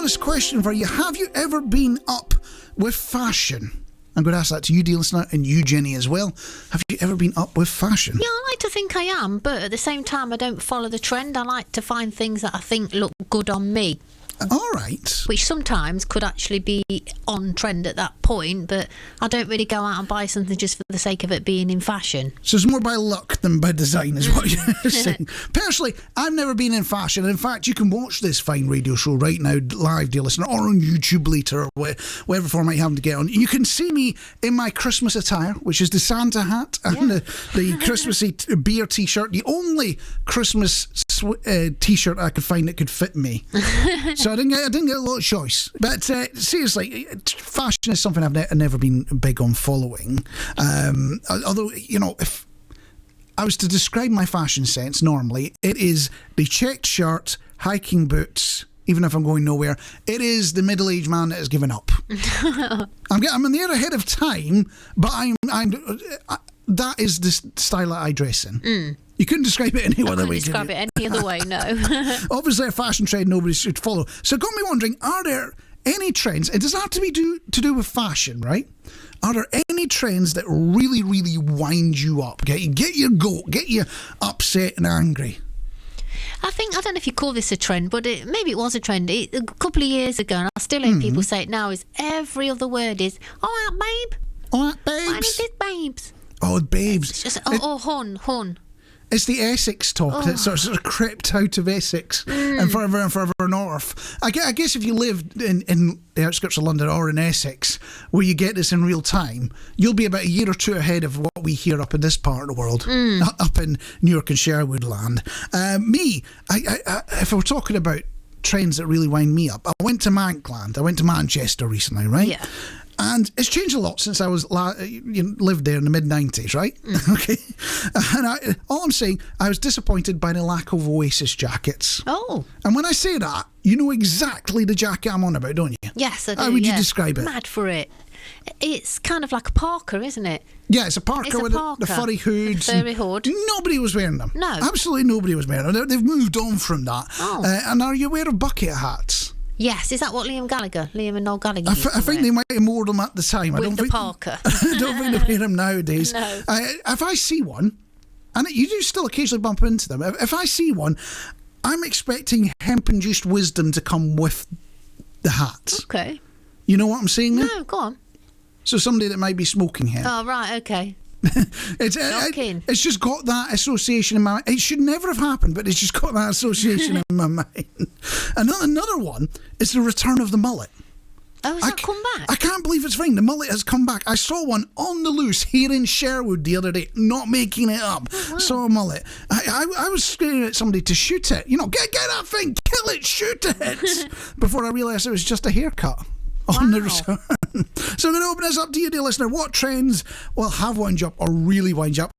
honest question for you. Have you ever been up with fashion? I'm going to ask that to you, dear listener, and you, Jenny, as well. Have you ever been up with fashion? Yeah, I like to think I am, but at the same time, I don't follow the trend. I like to find things that I think look good on me. All right. Which sometimes could actually be on trend at that point, but I don't really go out and buy something just for the sake of it being in fashion. So it's more by luck than by design, is what you're saying. Personally, I've never been in fashion. In fact, you can watch this fine radio show right now, live, dear listener, or on YouTube later, or whatever format you happen to get on. You can see me in my Christmas attire, which is the Santa hat and the Christmassy beer T-shirt, the only Christmas T-shirt I could find that could fit me. So I didn't get a lot of choice. But seriously, fashion is something I've never been big on following. Although, if I was to describe my fashion sense normally, it is the checked shirt, hiking boots. Even if I'm going nowhere, it is the middle-aged man that has given up. I'm in there ahead of time, but that is the style that I dress in. Mm. You couldn't describe it any other way. Describe it any other way, no. Obviously, a fashion trend nobody should follow. So it got me wondering, are there any trends? It doesn't have to be to do with fashion, right? Are there any trends that really, really wind you up? Get you upset and angry? I don't know if you call this a trend, but maybe it was a trend. A couple of years ago, and I still hear people say it now, is every other word is, all right, babe. All right, babes. I need this, babes. Oh, babes. It's just, hun. It's the Essex talk that sort of crept out of Essex and further north. I guess if you lived in the outskirts of London or in Essex, where you get this in real time, you'll be about a year or two ahead of what we hear up in this part of the world, up in New York and Sherwood land. If we're talking about trends that really wind me up, I went to Mankland. I went to Manchester recently, right? Yeah. And it's changed a lot since I was lived there in the mid-90s, right? Okay. And all I'm saying, I was disappointed by the lack of Oasis jackets. Oh. And when I say that, you know exactly the jacket I'm on about, don't you? Yes, I do. How would you describe it? Mad for it. It's kind of like a parka, isn't it? Yeah, it's a parka with the furry hoods. The furry hood. Nobody was wearing them. No. Absolutely nobody was wearing them. They've moved on from that. Oh. And are you aware of bucket hats? Yes, is that what Liam and Noel Gallagher used I think they might have worn them at the time. With the parka. I don't think they wear them nowadays. No. If I see one, and you do still occasionally bump into them, if I see one, I'm expecting hemp-induced wisdom to come with the hat. Okay. You know what I'm saying there? No, go on. So somebody that might be smoking hemp. Oh, right, okay. It's just got that association in my mind. It should never have happened, but it's just got that association in my mind. Another one is the return of the mullet. Oh, has that come back? I can't believe it's fine. The mullet has come back. I saw one on the loose here in Sherwood the other day, not making it up. Oh, wow. Saw a mullet. I was staring at somebody to shoot it. Get that thing, kill it, shoot it. Before I realised it was just a haircut. On the return. So I'm going to open this up to you, dear listener. What trends have wound you up or really wind you up?